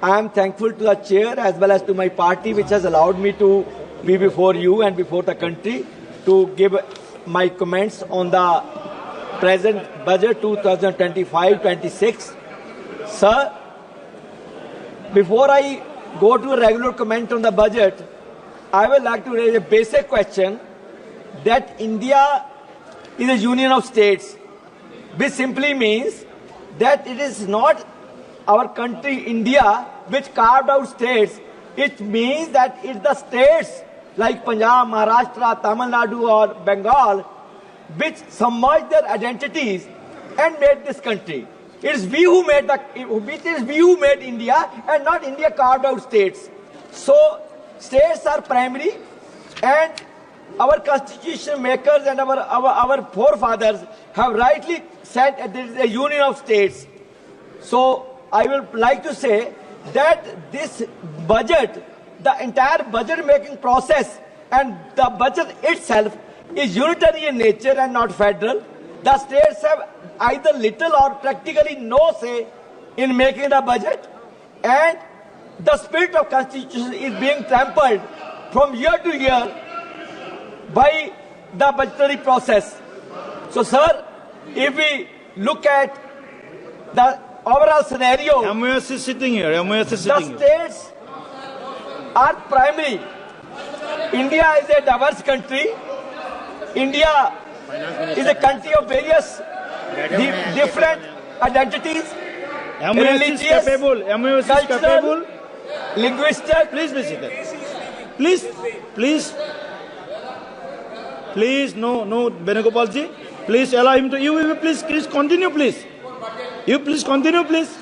I am thankful to the chair as well as to my party, which has allowed me to be before you and before the country to give my comments on the present budget 2025-26. Sir, before I go to a regular comment on the budget, I would like to raise a basic question that India is a union of states, which simply means that it is not our country, India, which carved out states. It means that it's the states like Punjab, Maharashtra, Tamil Nadu or Bengal which submerged their identities and made this country. It is we who made India and not India carved out states. So states are primary, and our constitution makers and our forefathers have rightly said that there is a union of states. So I would like to say that this budget, the entire budget making process and the budget itself is unitary in nature and not federal. The states have either little or practically no say in making the budget, and the spirit of constitution is being trampled from year to year by the budgetary process. So sir, if we look at the overall scenario, MOS is sitting here. MOS is sitting the states are primary. India is a diverse country. India is a country of various different identities, religious, cultural, linguistic. Please be seated. Please, no, Venugopal ji. Please allow him to. You will please continue, please. You please continue, please.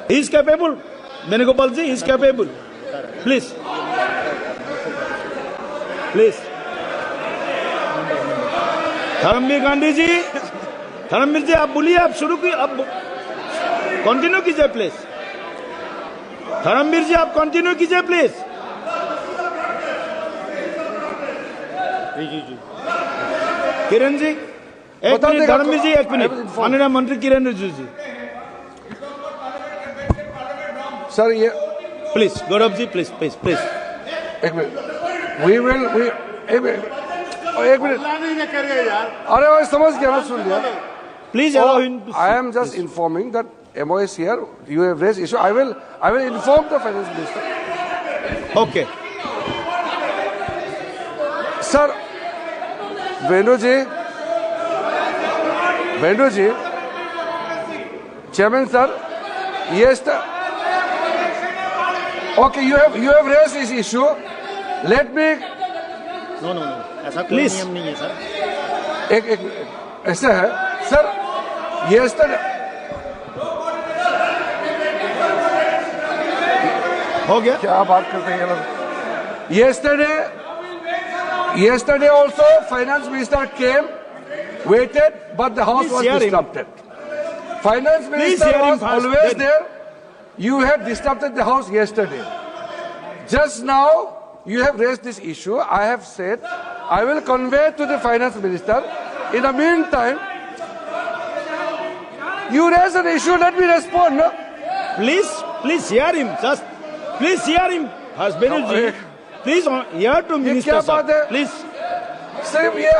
He is capable. Venugopal ji is capable. Please. Dharmveer Gandhi ji, आप बोलिए, आप शुरू कीजिए, आप continue कीजिए please. Dharmveer जी आप continue कीजिए please. Kiran ji एक मिनट, धर्मवीर जी एक मिनट, माननीय मंत्री किरण रिजिजू जी. सर ये प्लीज गौरव जी प्लीज एक मिनट. एक मिनट. अरे वो समझ गया ना, सुन लिया. Please allow him to. I am just informing that MOS here. You have raised issue. I will inform the finance minister. Okay. Sir, Venu ji, Chairman sir, yes. Okay, you have raised this issue. Let me. No. ऐसा कोई नियम नहीं है sir. एक ऐसा है sir. हो गया. क्या बात करते हैं लोग. Yesterday also finance minister came, waited, but the house was disrupted. Finance minister was always there. You had disrupted the house yesterday. Just now you have raised this issue. I have said I will convey to the finance minister. In the meantime, you raise an issue, let me respond. No? Please hear him. Just please hear him. Husband, please hear to minister. Please. सिर्फ ये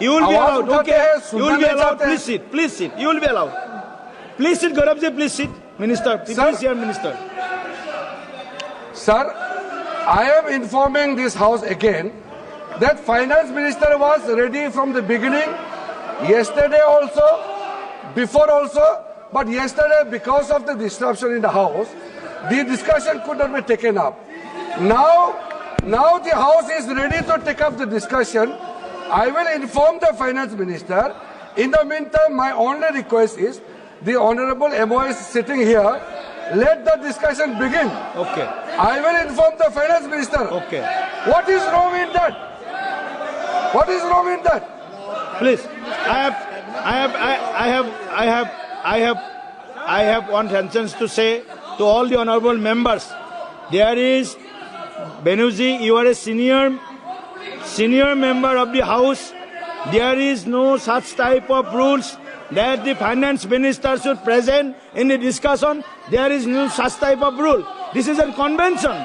you will be allowed. Okay. You will be allowed. Please sit. You will be allowed. Please sit, Gaurav ji. Please sit. Minister. Please hear minister. Sir, I am informing this house again that finance minister was ready from the beginning, yesterday also, before also, but yesterday because of the disruption in the house, the discussion could not be taken up. Now the house is ready to take up the discussion. I will inform the finance minister. In the meantime, my only request is the Honorable MOS sitting here. Let the discussion begin. Okay. I will inform the finance minister. Okay. What is wrong in that? What is wrong in that? Please. I have one sentence to say to all the honorable members. There is Benuji, you are a senior member of the house. There is no such type of rules that the finance minister should present in the discussion. There is no such type of rule. This is a convention.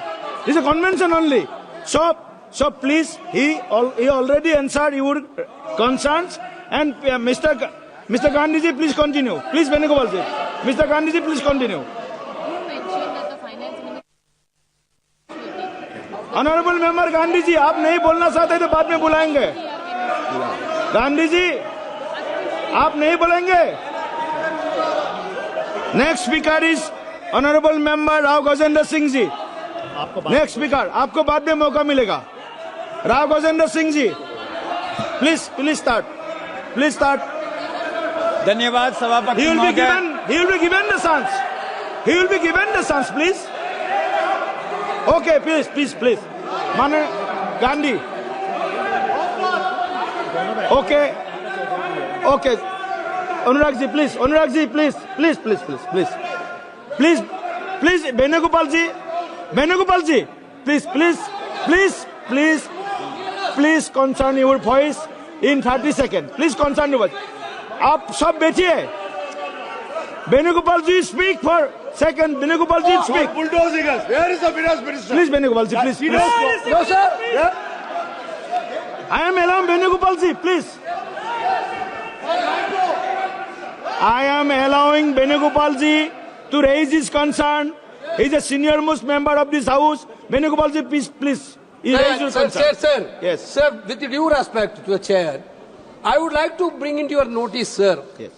This is a convention only. So please, he already answered your concerns. And Mr. Gandhiji, please continue. Please, Venugopalji. Mr. Gandhiji, please continue. Honorable Member Gandhi जी, आप नहीं बोलना चाहते तो बाद में बुलाएंगे. गांधी जी, आप नहीं बोलेंगे. Next speaker is Honorable Member Rao Gajendra Singh ji. Next speaker, आपको बाद में मौका मिलेगा. Rao Gajendra Singh ji, please start. Please start. धन्यवाद सभापति He will be महोदय. given the chance. He will be given the chance, please. Okay, please. Manu Gandhi. Okay. Anurag ji, please. Please, Venugopal ji, please concern your voice in 30 seconds. Please concern your voice. आप सब बैठिए. Venugopal ji, speak for second. Venugopal ji, speak. Bulldozing us. Where is the finance minister? Please, Venugopal ji, please. No, sir. Yeah. I am allowing Venugopal ji, please. I am allowing Venugopal ji to raise his concern. He is a senior most member of this house. Venugopal ji, please. Raise your concern. Sir. Yes. Sir, with due respect to the chair, I would like to bring into your notice, sir. Yes.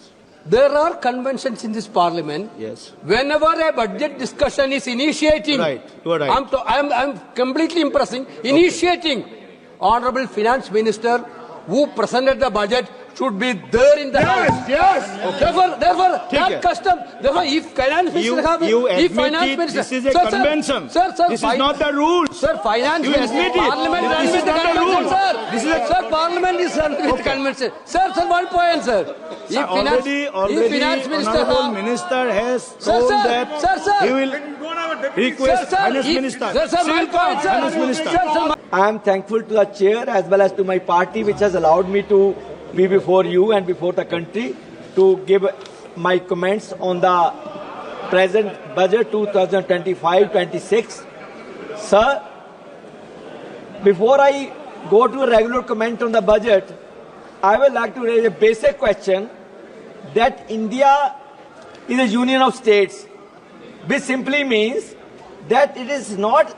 There are conventions in this parliament. Yes. Whenever a budget discussion is initiating, Right. You are right. I'm completely initiating. Honorable Finance Minister who presented the budget should be there in the house. Yes. Therefore, Okay. that custom. Therefore, if finance minister, You if admit finance it, minister, this is a convention. Sir, This is not the rules. Sir, finance You minister, admit it. parliament This runs is with the not the convention, rule. sir. This is a- Sir, parliament is run with convention. Sir, one point, sir. If Already, if finance minister, Honorable Minister has Sir, told sir, that sir. he will request Finance Minister. Sir, one point, sir. Finance Minister. Sir, I am thankful to the chair as well as to my party which has allowed me to be before you and before the country to give my comments on the present budget 2025-26. Sir, before I go to a regular comment on the budget, I would like to raise a basic question that India is a union of states, which simply means that it is not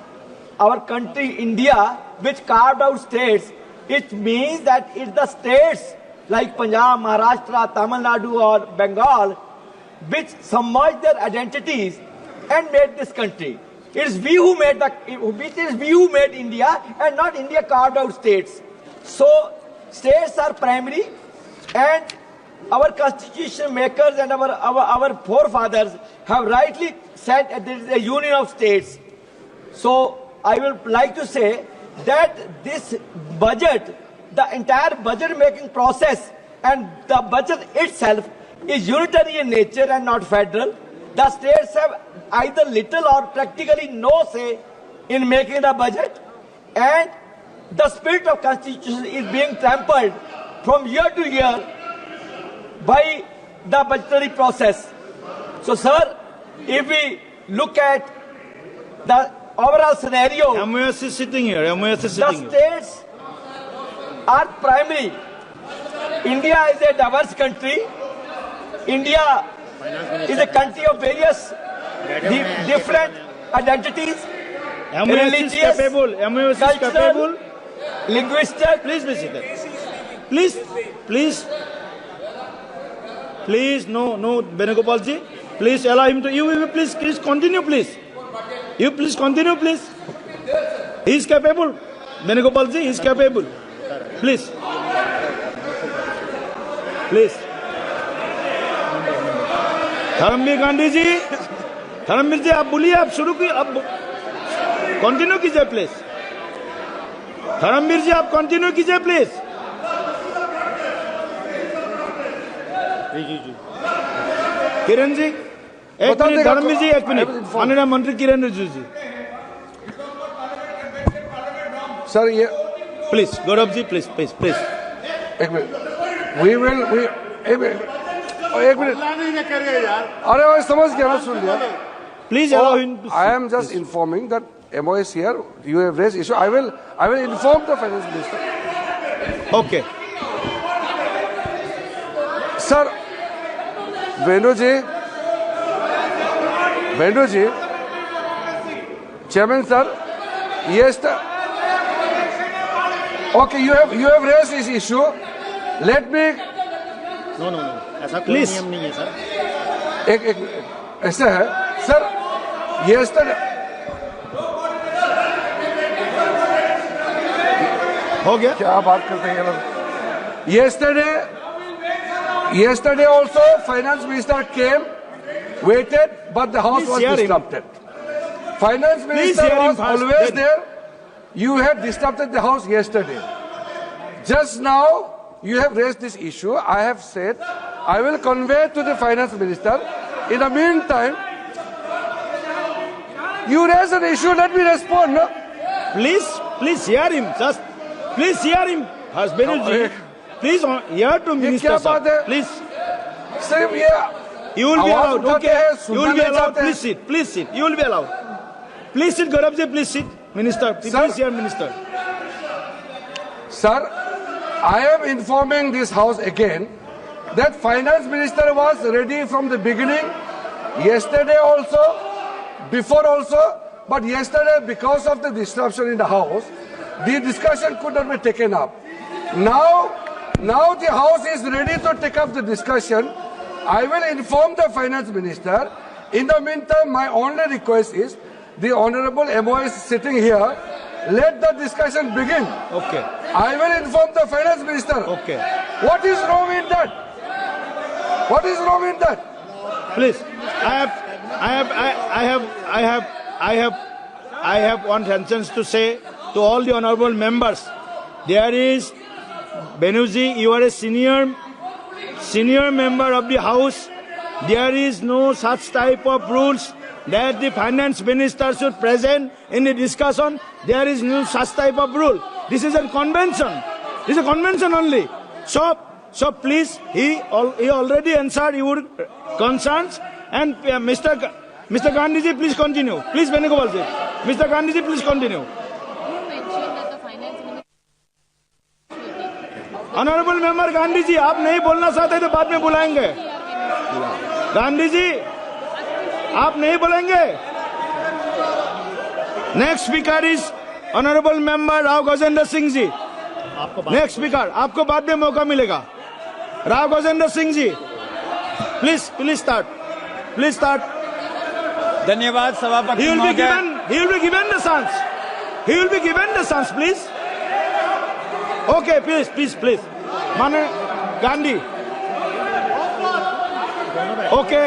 our country India which carved out states. It means that it's the states like Punjab, Maharashtra, Tamil Nadu or Bengal which submerged their identities and made this country. It is we who made India and not India carved out states. So states are primary and our constitution makers and our forefathers have rightly said that there is a union of states. So I would like to say that this budget, the entire budget making process and the budget itself is unitary in nature and not federal. The states have either little or practically no say in making the budget, and the spirit of constitution is being trampled from year to year by the budgetary process. So sir, if we look at the overall scenario, MOS is sitting here. the states are primary. India is a diverse country. India is a country of various different identities, MOS is capable. MOS is cultural, capable. linguistic. Please be seated. Please, no, Venugopal ji. Please allow him to. You will please continue, please. You please continue, please. He is capable. Venugopal ji is capable. Please. Dharmveer Gandhi ji आप बोलिए, आप शुरू कीजिए, आप continue कीजिए please. Dharmveer जी आप continue कीजिए please. Kiran ji एक मिनट. धर्मवीर जी एक मिनट. माननीय मंत्री Kiran Rijiju ji Sir, please. Gaurav ji please. एक मिनट. We will. एक मिनट, अरे मैं समझ गया ना, सुन लिया. Please allow him to I am just informing that MO is here. You have raised issue. I will inform the finance minister. Okay. Sir, Venu ji, Chairman sir, yes, okay, you have raised this issue. Let me, No. ऐसा कोई नियम नहीं है sir. एक ऐसा है, sir, yesterday, हो गया. क्या बात करते हैं ये लोग? Yesterday also finance minister came, waited, but the house Please was hear him. disrupted. Finance minister hear him was first, always then. there. You had disrupted the house yesterday. Just now you have raised this issue. I have said I will convey to the finance minister. In the meantime, you raise an issue. Let me respond. No? Please hear him. Just please hear him. Husband ji, please hear to minister क्या sir. बात है? Please, सिर्फ ये you will be आवाज allowed. उठाते Okay, हैं, you will सुनना be नहीं allowed. चाहते हैं. Please sit. You will be allowed. Please sit, Gaurav ji. Please sit. Minister, Sir. please hear minister. Sir, I am informing this house again that finance minister was ready from the beginning, yesterday also, before also, but yesterday because of the disruption in the house, the discussion could not be taken up. Now the house is ready to take up the discussion. I will inform the finance minister. In the meantime, my only request is the honorable MO is sitting here. Let the discussion begin. Okay. I will inform the finance minister. Okay. What is wrong in that? What is wrong in that? Please, I have one sentence to say to all the honorable members. There is, Benuji, you are a senior member of the house. There is no such type of rules that the finance minister should present in the discussion. There is no such type of rule. This is a convention. This is a convention only. So please, he already answered your concerns. And Mr. Gandhi ji, please continue. Please, Venugopal ji. Mr. Gandhi ji, please continue. You mentioned that the finance minister. Honorable member Gandhi ji, आप नहीं बोलना चाहते तो बाद में बुलाएंगे. गांधी जी, आप नहीं बोलेंगे. Next speaker is honourable member Rao Gajendra Singh ji. Next speaker, आपको बाद में मौका मिलेगा. Rao Gajendra Singh ji, please start. धन्यवाद सभापति He will be महोदय. given the chance. He will be given the chance, please. Okay, please. Manu Gandhi. Okay.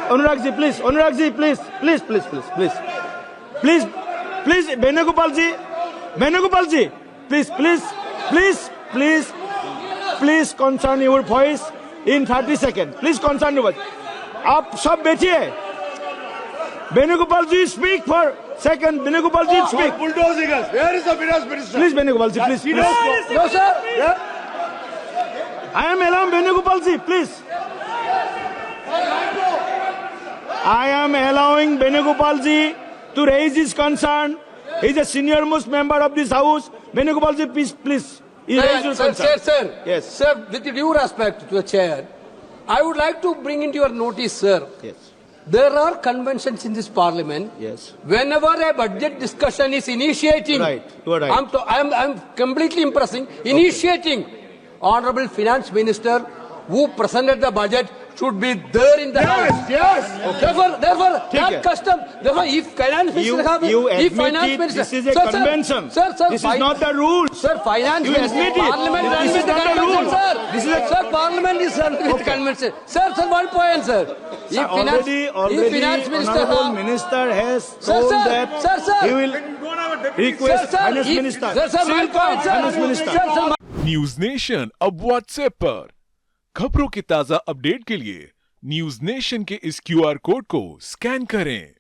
Anurag ji, please. Please, Venugopal ji, please concern your voice in 30 seconds. Please concern your voice. आप सब बैठिए. Venugopal ji, speak for second. Venugopal ji, speak. Bulldozing us. Where is the finance minister? Please, Venugopal ji, please. No, sir. I am allowing Venugopal ji, please. I am allowing Venugopal ji to raise his concern. He is a senior most member of this house. Venugopal ji, please. He raised your concern. Sir. Yes. Sir, with due respect to the chair, I would like to bring into your notice, sir. Yes. There are conventions in this parliament. Yes. Whenever a budget discussion is initiating, Right, you are right. I'm completely impressing. Initiating, honorable finance minister who presented the budget should be there in the house. Yes. Therefore, ठीक है. that custom. Therefore, if finance minister You if admit finance it, minister, this is a Sir, convention. Sir, This is not the rules. Sir, finance You minister, admit it. parliament This runs is with the not the convention, rule. sir. This is a- Sir, parliament is run with convention. Sir, one point, sir. If Already, finance minister, honorable minister has Sir, told sir, that sir. he will request finance if- minister. Sir, one point, sir. Finance minister. Sir, news nation अब WhatsApp पर खबरों के ताजा update के लिए news nation के इस QR code को स्कैन करें.